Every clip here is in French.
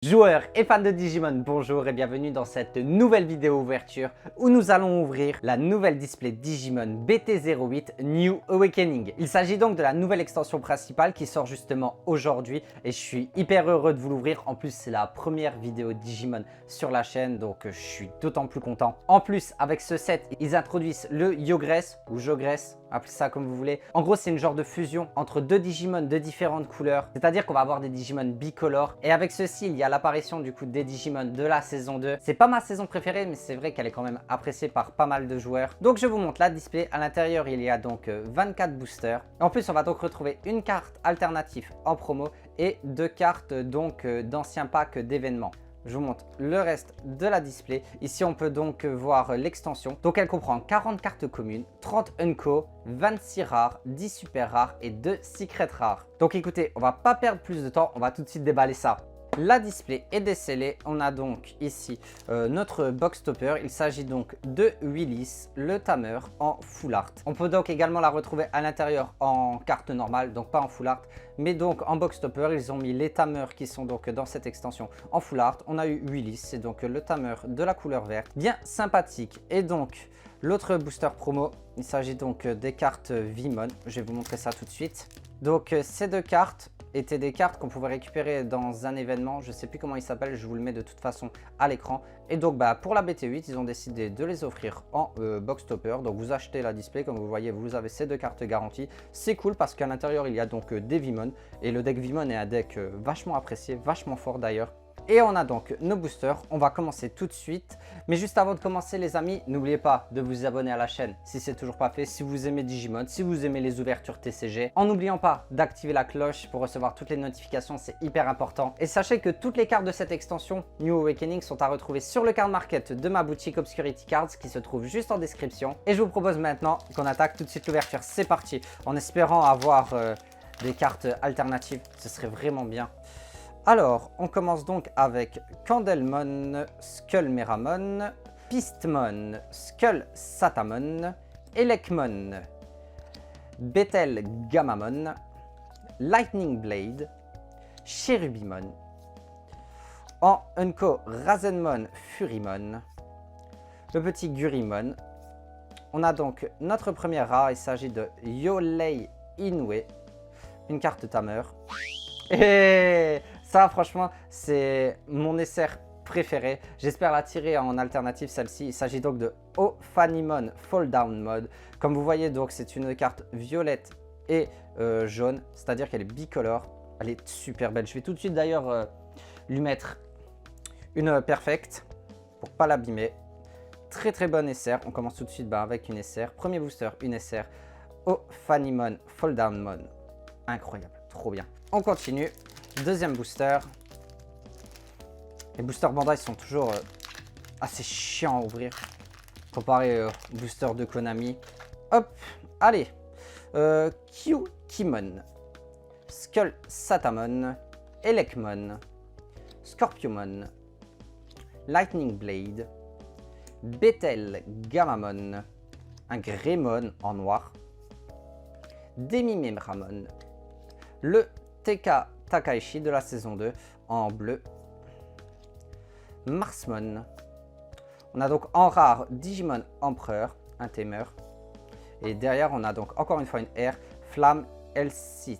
Joueurs et fans de Digimon, bonjour et bienvenue dans cette nouvelle vidéo ouverture où nous allons ouvrir la nouvelle display Digimon BT08 New Awakening. Il s'agit donc de la nouvelle extension principale qui sort justement aujourd'hui et je suis hyper heureux de vous l'ouvrir. En plus, c'est la première vidéo Digimon sur la chaîne, donc je suis d'autant plus content. En plus, avec ce set, ils introduisent le Yogress ou Jogress, appelez ça comme vous voulez. En gros, c'est une genre de fusion entre deux Digimon de différentes couleurs, c'est-à-dire qu'on va avoir des Digimon bicolores. Et avec ceci, il y a l'apparition du coup des Digimon de la saison 2. C'est pas ma saison préférée, mais c'est vrai qu'elle est quand même appréciée par pas mal de joueurs. Donc je vous montre la display. À l'intérieur, il y a donc 24 boosters. En plus, on va donc retrouver une carte alternative en promo et deux cartes donc d'anciens packs d'événements. Je vous montre le reste de la display. Ici, on peut donc voir l'extension. Donc, elle comprend 40 cartes communes, 30 Unco, 26 rares, 10 super rares et 2 secrets rares. Donc, écoutez, on va pas perdre plus de temps. On va tout de suite déballer ça. La display est décellée. On a donc ici notre box topper. Il s'agit donc de Willis, le tamer en full art. On peut donc également la retrouver à l'intérieur en carte normale, donc pas en full art, mais donc en box topper. Ils ont mis les tamers qui sont donc dans cette extension en full art. On a eu Willis, c'est donc le tamer de la couleur verte, bien sympathique. Et donc l'autre booster promo, il s'agit donc des cartes Vimon. Je vais vous montrer ça tout de suite. Donc ces deux cartes étaient des cartes qu'on pouvait récupérer dans un événement, je ne sais plus comment il s'appelle, je vous le mets de toute façon à l'écran. Et donc pour la BT8, ils ont décidé de les offrir en box topper. Donc vous achetez la display, comme vous voyez, vous avez ces deux cartes garanties. C'est cool parce qu'à l'intérieur, il y a donc des Vimon. Et le deck Vimon est un deck vachement apprécié, vachement fort d'ailleurs. Et on a donc nos boosters, on va commencer tout de suite. Mais juste avant de commencer les amis, n'oubliez pas de vous abonner à la chaîne si c'est toujours pas fait, si vous aimez Digimon, si vous aimez les ouvertures TCG. En n'oubliant pas d'activer la cloche pour recevoir toutes les notifications, c'est hyper important. Et sachez que toutes les cartes de cette extension New Awakening sont à retrouver sur le card market de ma boutique Obscurity Cards qui se trouve juste en description. Et je vous propose maintenant qu'on attaque tout de suite l'ouverture, c'est parti. En espérant avoir des cartes alternatives, ce serait vraiment bien. Alors, on commence donc avec Candlemon, Skullmeramon, Pistmon, Skull Satamon, Elekmon, Bethel Gamamon, Lightning Blade, Cherubimon. En Unco, Razenmon, Furimon, le petit Gurimon. On a donc notre première rare, il s'agit de Yolei Inoue, une carte tamer. Et ça, franchement, c'est mon SR préféré. J'espère la tirer en alternative, celle-ci. Il s'agit donc de Ophanimon Fall Down Mode. Comme vous voyez, donc c'est une carte violette et jaune, c'est-à-dire qu'elle est bicolore. Elle est super belle. Je vais tout de suite d'ailleurs lui mettre une perfect pour pas l'abîmer. Très très bonne SR. On commence tout de suite avec une SR. Premier booster, une SR. Ophanimon Fall Down Mode. Incroyable, trop bien. On continue. Deuxième booster. Les boosters Bandai sont toujours assez chiants à ouvrir comparé au booster de Konami. Hop, allez. Kyukimon, Skull Satamon, Elekmon, Scorpiomon, Lightning Blade, Bethel Gamamon, un Greymon en noir, Demimemramon, le TK Takaishi de la saison 2 en bleu, Marsmon. On a donc en rare Digimon Empereur, un tamer. Et derrière, on a donc encore une fois une R, Flamme Elsites,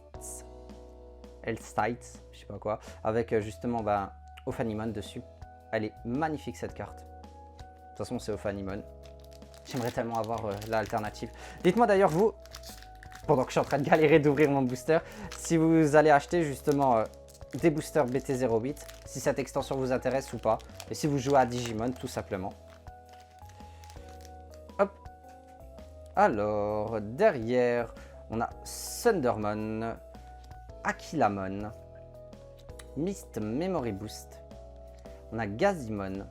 je sais pas quoi, avec justement Ophanimon dessus. Elle est magnifique cette carte. De toute façon, c'est Ophanimon. J'aimerais tellement avoir l'alternative. Dites-moi d'ailleurs, vous, pendant que je suis en train de galérer d'ouvrir mon booster, si vous allez acheter justement des boosters BT08, si cette extension vous intéresse ou pas, et si vous jouez à Digimon tout simplement. Hop. Alors, derrière, on a Thundermon, Akilamon, Mist Memory Boost, on a Gazimon,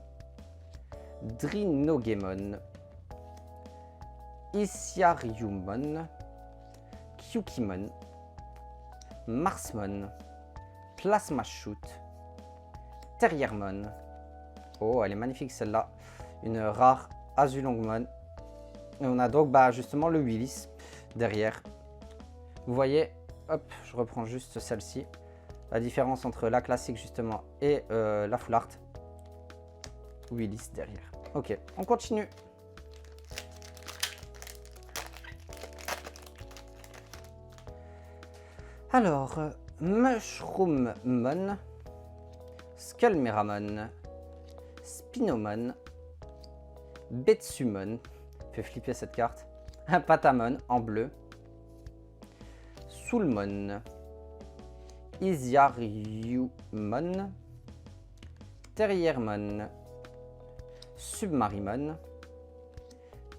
Drinogemon, Isiariumon, Kyukimon, Marsmon, Plasma Shoot, Terriermon. Oh, elle est magnifique celle-là. Une rare Azulongmon. Et on a donc justement le Willis derrière. Vous voyez, hop, je reprends juste celle-ci. La différence entre la classique justement et la full art. Willis derrière. Ok, on continue. Alors, Mushroommon, Skullmeramon, Spinomon, Betsumon, fait flipper cette carte, Patamon en bleu, Soulmon, Isiariumon, Terriermon, Submarimon,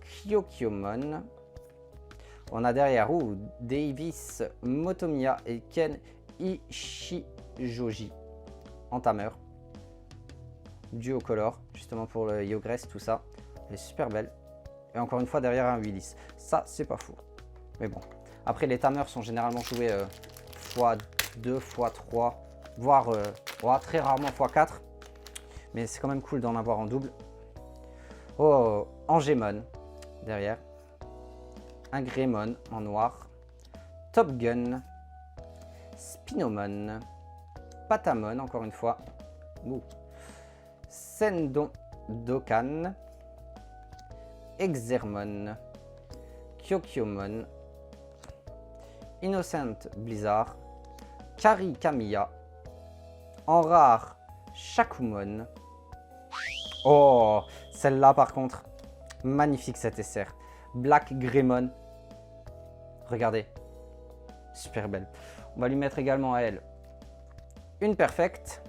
Kyokyomon. On a derrière Davis, Motomiya et Ken Ishijoji. Entameur. Duocolor, justement pour le Yogress, tout ça. Elle est super belle. Et encore une fois derrière un Willis. Ça, c'est pas fou. Mais bon. Après, les tameurs sont généralement joués x2, x3, voire très rarement x4. Mais c'est quand même cool d'en avoir en double. Oh, Angemon derrière. Un Greymon en noir. Top Gun. Spinomon. Patamon, encore une fois. Sendon Dokkan. Exermon. Kyokyomon. Innocent Blizzard. Kari Kamiya. En rare, Shakumon. Oh, celle-là par contre, magnifique cet SR. Black Greymon. Regardez, super belle. On va lui mettre également à elle une perfecte.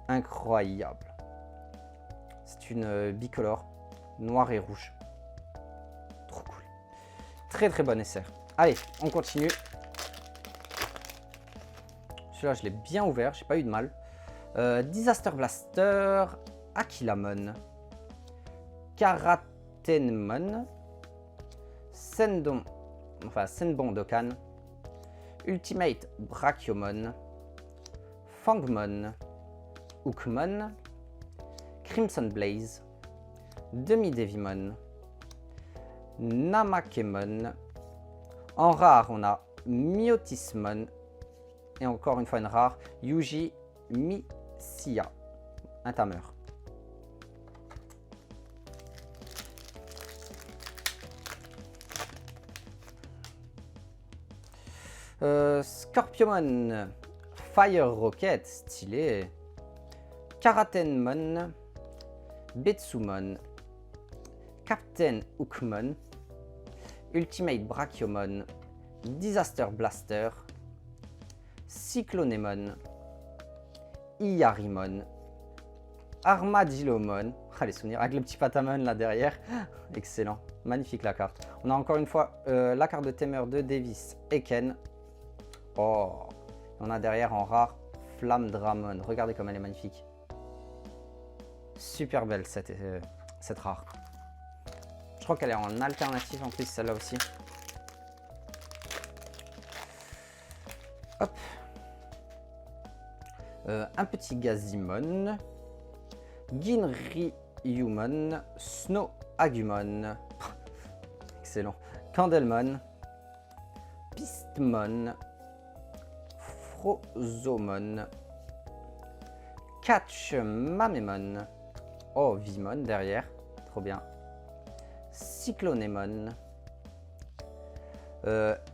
Incroyable. C'est une bicolore, noir et rouge. Trop cool. Très très bonne SR. Allez, on continue. Celui-là, je l'ai bien ouvert, j'ai pas eu de mal. Disaster Blaster, Akilamon, Karatenmon, Senbon Dokkan, Ultimate Brachiomon, Fangmon, Hookmon, Crimson Blaze, Demi-Devimon, Namakemon. En rare, on a Myotismon. Et encore une fois une rare, Yuji Misiya, un tameur. Scorpiomon, Fire Rocket, stylé. Karatenmon, Betsumon, Captain Hookmon, Ultimate Brachiomon, Disaster Blaster, Cyclonemon, Iarimon, Armadillomon. Ah, les souvenirs avec le petit Patamon là derrière. Excellent, magnifique la carte. On a encore une fois la carte de Tamer de Davis et Ken. Oh, on a derrière en rare Flamdramon. Regardez comme elle est magnifique. Super belle cette rare. Je crois qu'elle est en alternative en plus celle-là aussi. Hop. Un petit Gazimon, Ginryumon, Snow Agumon, excellent, Candelmon, Pistmon, Frozomon, Catchmamemon, oh Vimon derrière, trop bien, Cyclonemon,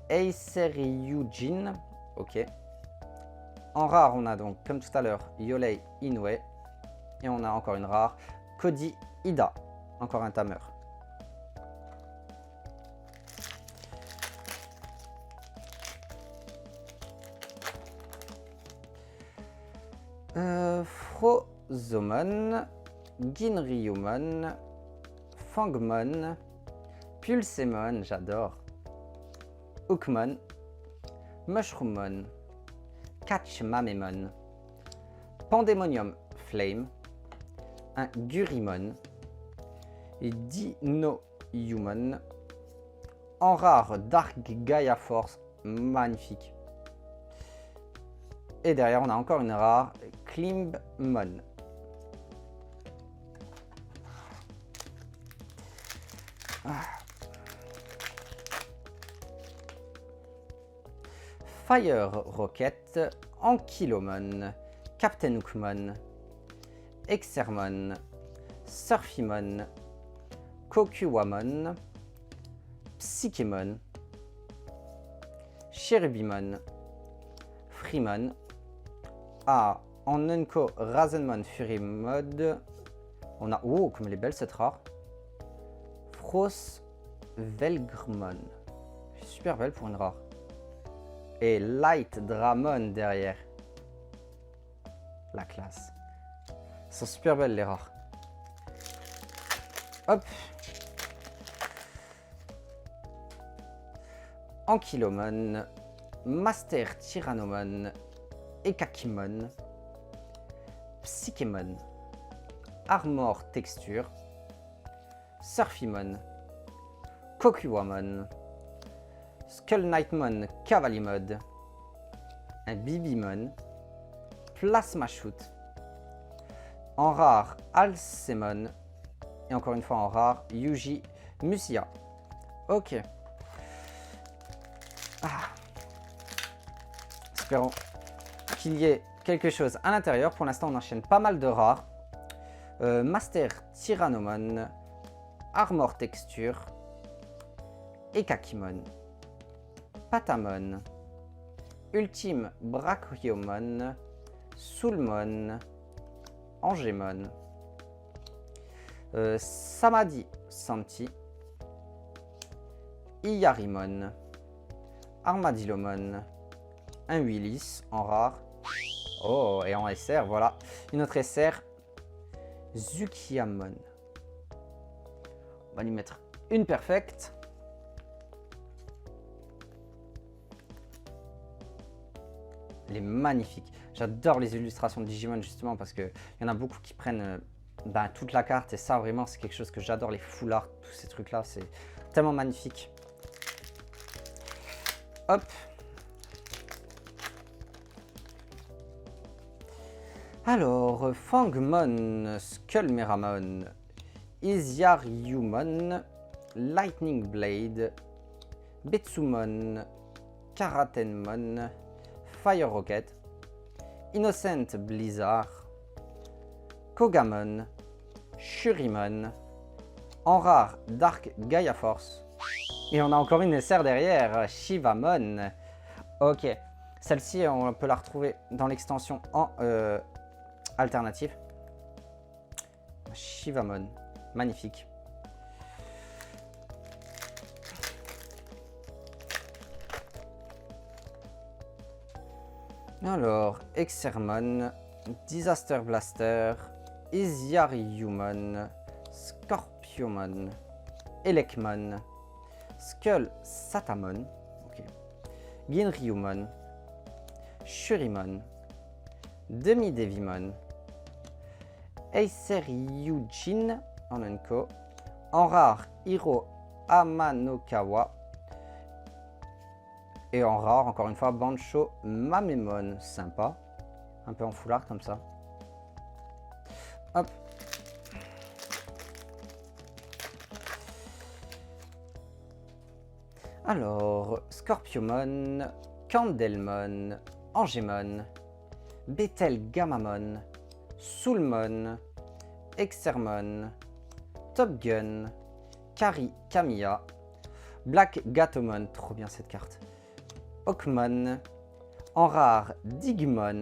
Aceriyujin, ok. En rare, on a donc, comme tout à l'heure, Yolei Inoue. Et on a encore une rare, Cody Ida. Encore un tameur. Frozomon, Ginryumon, Fangmon, Pulsemon, j'adore. Hookmon, Mushroomon, Catchmamemon, Pandemonium Flame, un Gurimon, et Dinoyumon. En rare, Dark Gaia Force, magnifique. Et derrière, on a encore une rare, Klimbmon. Fire Rocket, Ankylomon, Captain Hookmon, Exermon, Surfymon, Kokuwamon, Psychemon, Cherubimon, Freemon. Ah, en Unco Razenmon Fury Mode, on a... Oh, comme elle est belle cette rare. Frost Velgrmon. Super belle pour une rare. Et Light Dramon derrière. La classe. Elles sont super belles les rares. Hop. Ankylomon, Master Tyrannomon, Ekakimon, Psychemon, Armor Texture, Surfymon, Kokuwamon, Skull Knightmon Cavalry un Bibimon, Plasma Shoot, en rare Alcemon, et encore une fois en rare Yuji Musia. Ok. Espérons qu'il y ait quelque chose à l'intérieur. Pour l'instant, on enchaîne pas mal de rares. Master Tyrannomon, Armor Texture, Ekakimon, Patamon, Ultime Brachiomon, Soulmon, Angemon, Samadhi Santi, Iyarimon, Armadillomon, un Willis en rare. Oh, et en SR, voilà. Une autre SR, Zukiamon. On va lui mettre une perfecte. Elle est magnifique. J'adore les illustrations de Digimon justement parce qu'il y en a beaucoup qui prennent toute la carte. Et ça, vraiment, c'est quelque chose que j'adore. Les full art, tous ces trucs-là, c'est tellement magnifique. Hop. Alors, Fangmon, Skullmeramon, Isyaryumon, Lightning Blade, Betsumon, Karatenmon, Fire Rocket, Innocent Blizzard, Kogamon, Shurimon, en rare Dark Gaia Force, et on a encore une SR derrière, Shivamon. Ok, celle-ci on peut la retrouver dans l'extension en alternative. Shivamon, magnifique. Alors, Exermon, Disaster Blaster, Isyaryumon, Scorpiomon, Elekmon, Skull Satamon, okay. Ginryumon, Shurimon, Demi-Devimon, Eiseryujin en Unco, en rare Hiro Amanokawa, et en rare, encore une fois, Bancho Mamemon, sympa, un peu en foulard comme ça. Hop. Alors, Scorpiomon, Candelmon, Angemon, Betelgamamon, Soulmon, Exermon, Top Gun, Kari Kamiya, Black Gatomon, trop bien cette carte, Hawkmon, en rare Digimon,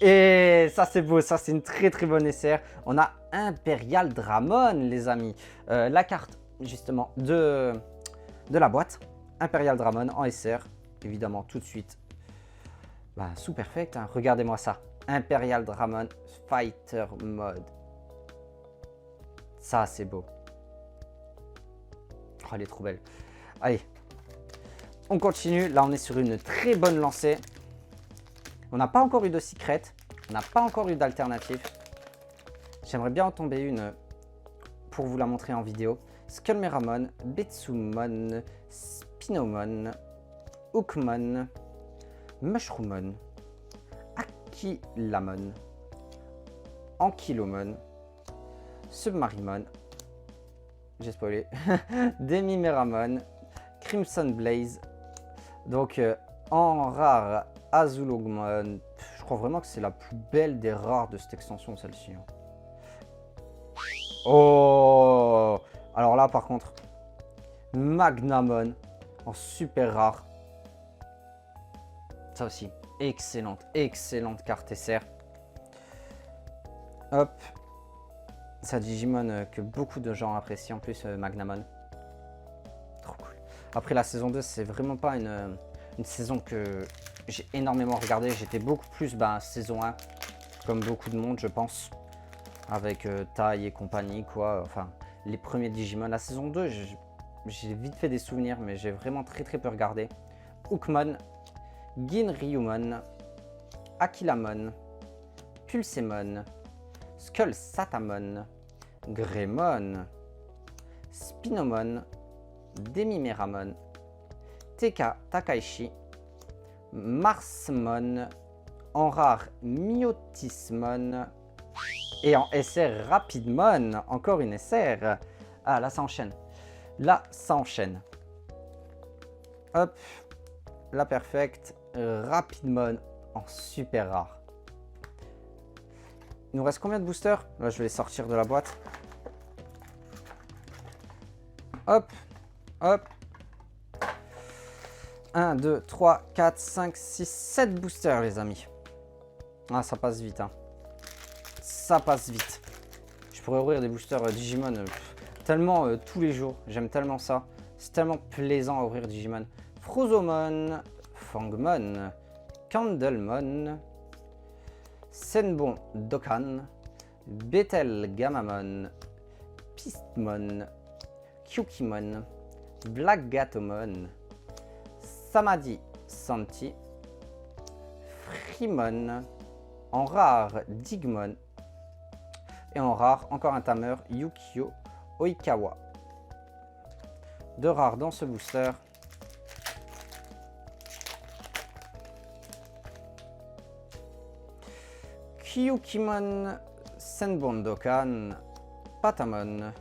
et ça c'est beau, ça c'est une très très bonne SR. On a Imperial Dramon les amis, la carte justement de la boîte, Imperial Dramon en SR, évidemment tout de suite, sous perfect, hein. Regardez-moi ça, Imperial Dramon Fighter Mode, ça c'est beau, oh, elle est trop belle. Allez, on continue, là on est sur une très bonne lancée. On n'a pas encore eu de secret, on n'a pas encore eu d'alternative. J'aimerais bien en tomber une pour vous la montrer en vidéo. Skullmeramon, Betsumon, Spinomon, Hookmon, Mushroomon, Akilamon, Ankylomon, Submarimon, j'ai spoilé, Demimeramon, Crimson Blaze. Donc En rare, Azulogmon. Je crois vraiment que c'est la plus belle des rares de cette extension, celle-ci. Oh! Alors là, par contre, Magnamon en super rare. Ça aussi, excellente carte SR. Hop. C'est un Digimon que beaucoup de gens apprécient en plus, Magnamon. Trop cool. Après la saison 2, c'est vraiment pas une saison que j'ai énormément regardé. J'étais beaucoup plus saison 1, comme beaucoup de monde je pense. Avec Tai et compagnie quoi. Enfin, les premiers Digimon. La saison 2, j'ai vite fait des souvenirs, mais j'ai vraiment très peu regardé. Hookmon, Ginryumon, Akilamon, Pulsemon, Skullsatamon, Greymon, Spinomon, Demimeramon, Teka Takaishi, Marsmon, en rare Myotismon et en SR Rapidmon, encore une SR. Ah là ça enchaîne, Hop, la perfecte, Rapidmon en super rare. Il nous reste combien de boosters? Là, je vais les sortir de la boîte. Hop, hop. 1, 2, 3, 4, 5, 6, 7 boosters, les amis. Ah, ça passe vite, hein. Ça passe vite. Je pourrais ouvrir des boosters Digimon tellement tous les jours. J'aime tellement ça. C'est tellement plaisant à ouvrir Digimon. Frozomon, Fangmon, Candlemon, Senbon Dokkan, Bethel Gamamon, Pistmon, Kyukimon, Black Gatomon, Samadhi Santi, Freemon, en rare Digmon, et en rare encore un tameur Yukio Oikawa. Deux rares dans ce booster. Kyukimon, Senbon Dokkan, Patamon,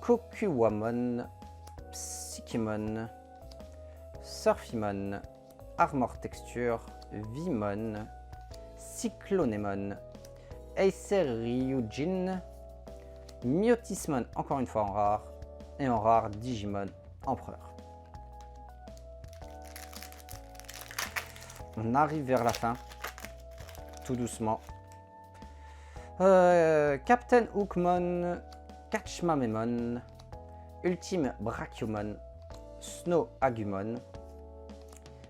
Kokuwamon, Psychemon, Surfimon, Armor Texture, Vimon, Cyclonemon, Acer Ryujin, Myotismon encore une fois en rare, et en rare Digimon Empereur. On arrive vers la fin. Tout doucement. Captain Hookmon, Catchmamemon, Ultime Brachiomon, Snow Agumon,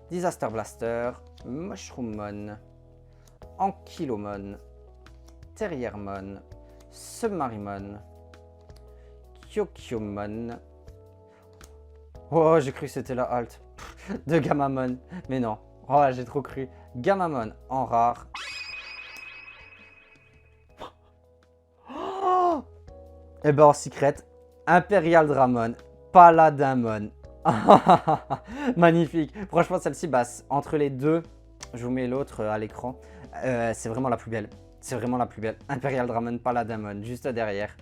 Disaster Blaster, Mushroommon, Ankylomon, Terriermon, Submarimon, Kyokyomon. Oh, j'ai cru que c'était la halte de Gamamon, mais non. Oh, j'ai trop cru. Gamamon en rare. Et ben en secret, Imperial Dramon, Paladinmon. Magnifique. Franchement, celle-ci, entre les deux, je vous mets l'autre à l'écran. C'est vraiment la plus belle. C'est vraiment la plus belle. Imperial Dramon, Paladinmon, juste derrière.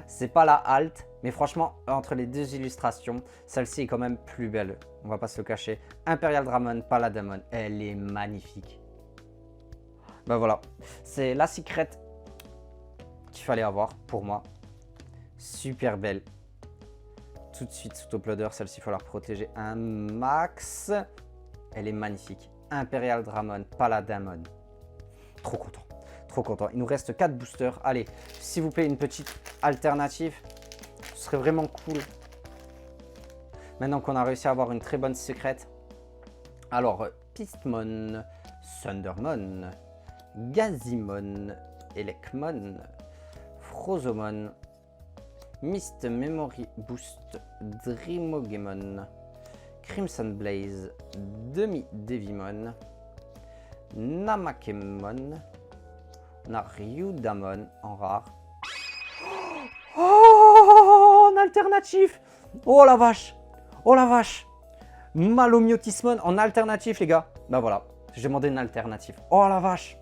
C'est pas la halte, mais franchement, entre les deux illustrations, celle-ci est quand même plus belle. On va pas se le cacher. Imperial Dramon, Paladinmon, elle est magnifique. Ben voilà, c'est la secret qu'il fallait avoir pour moi. Super belle. Tout de suite sous uploader, celle-ci il faut la protéger un max. Elle est magnifique. Imperial Dramon, Paladinmon. Trop content. Trop content. Il nous reste 4 boosters. Allez, s'il vous plaît, une petite alternative. Ce serait vraiment cool. Maintenant qu'on a réussi à avoir une très bonne secrète. Alors, Pistmon, Thundermon, Gazimon, Elekmon, Frozomon, Mist Memory Boost, Dreamogemon, Crimson Blaze, Demi-Devimon, Namakemon, Naryudamon en rare. Oh, en alternatif. Oh la vache. Oh la vache. Malomyotismon en alternatif, les gars. Bah voilà, j'ai demandé une alternative. Oh la vache.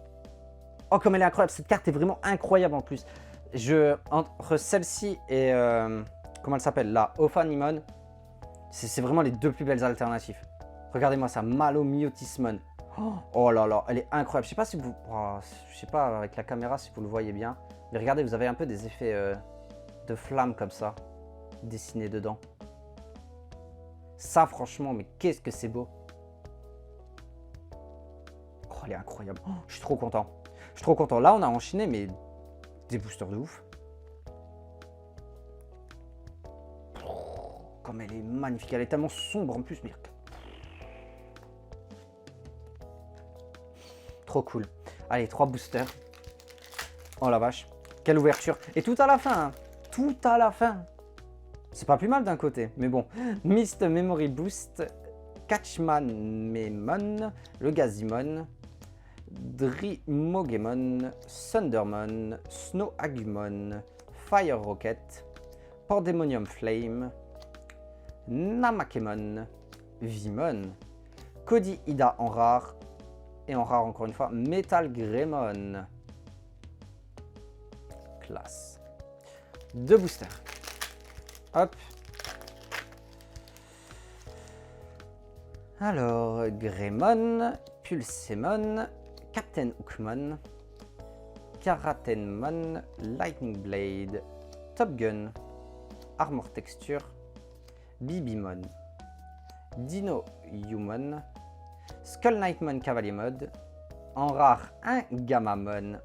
Oh, comme elle est incroyable. Cette carte est vraiment incroyable en plus. Entre celle-ci et comment elle s'appelle, la Ophanimon, c'est vraiment les deux plus belles alternatives. Regardez-moi ça, Malomyotismon. Oh là là, elle est incroyable. Je sais pas si vous... oh, je sais pas avec la caméra si vous le voyez bien. Mais regardez, vous avez un peu des effets de flammes comme ça, dessinés dedans. Ça, franchement, mais qu'est-ce que c'est beau. Oh, elle est incroyable. Oh, je suis trop content. Je suis trop content. Là, on a enchaîné, mais des boosters de ouf. Oh, comme elle est magnifique. Elle est tellement sombre en plus, mais... Trop cool. Allez, 3 boosters. Oh la vache. Quelle ouverture. Et tout à la fin. Hein. Tout à la fin. C'est pas plus mal d'un côté. Mais bon. Mist Memory Boost. Catchman Memon. Le Gazimon. Drimogemon. Thundermon. Snow Agumon. Fire Rocket. Pandemonium Flame. Namakemon. Vimon. Cody Ida en rare. Et en rare encore une fois, Metal Greymon. Classe. 2 boosters. Hop. Alors, Greymon, Pulsemon, Captain Hookmon, Karatenmon, Lightning Blade, Top Gun, Armor Texture, Bibimon, Dino Human, Skull Knightmon Cavalier Mode, en rare un Gamamon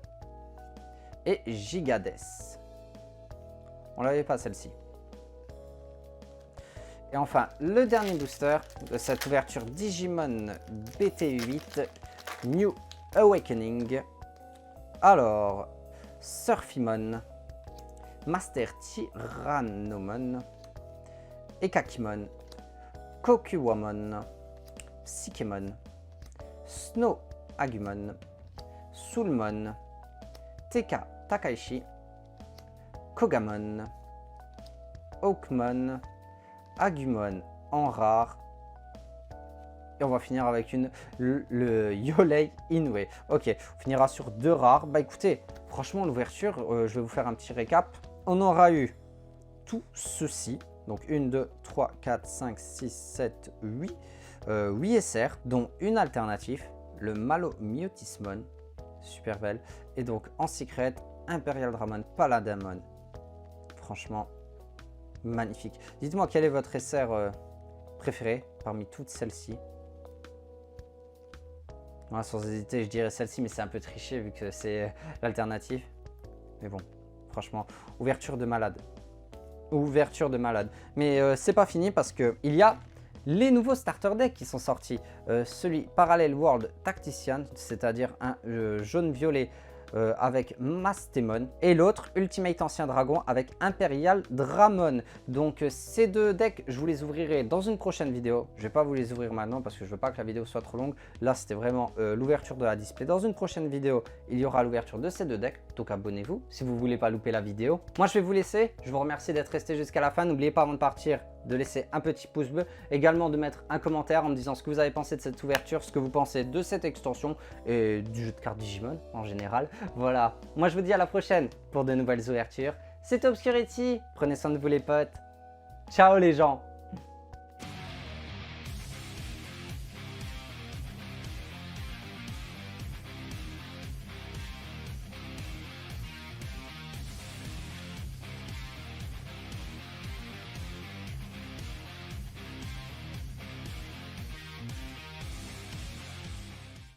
et Gigades. On l'avait pas celle-ci. Et enfin, le dernier booster de cette ouverture Digimon BT8 New Awakening. Alors, Surfimon, Master Tyrannomon, Ekakimon, Kokuwamon, Psychemon, Snow Agumon, Soulmon, Teka Takaishi, Kogamon, Hawkmon, Agumon en rare. Et on va finir avec le Yolei Inoue. Ok, on finira sur 2 rares. Bah écoutez, franchement l'ouverture, je vais vous faire un petit récap. On aura eu tout ceci. Donc 1, 2, 3, 4, 5, 6, 7, 8. 8 SR, dont une alternative, le Malomyotismon, super belle, et donc en secret, Imperial Dramon, Paladamon. Franchement, magnifique. Dites-moi quel est votre SR préféré parmi toutes celles-ci. Ouais, sans hésiter, je dirais celle-ci, mais c'est un peu triché vu que c'est l'alternative. Mais bon, franchement, ouverture de malade. Ouverture de malade. Mais c'est pas fini parce que il y a les nouveaux starter decks qui sont sortis. Celui Parallel World Tactician, c'est-à-dire un jaune-violet avec Mastemon, et l'autre Ultimate Ancien Dragon avec Imperial Dramon. Donc ces 2 decks, je vous les ouvrirai dans une prochaine vidéo. Je vais pas vous les ouvrir maintenant parce que je veux pas que la vidéo soit trop longue. Là, c'était vraiment l'ouverture de la display. Dans une prochaine vidéo, il y aura l'ouverture de ces 2 decks. Donc abonnez-vous si vous voulez pas louper la vidéo. Moi, je vais vous laisser. Je vous remercie d'être resté jusqu'à la fin. N'oubliez pas avant de partir de laisser un petit pouce bleu, également de mettre un commentaire en me disant ce que vous avez pensé de cette ouverture, ce que vous pensez de cette extension et du jeu de cartes Digimon en général. Voilà, moi je vous dis à la prochaine pour de nouvelles ouvertures. C'était Obscurity, prenez soin de vous les potes. Ciao les gens.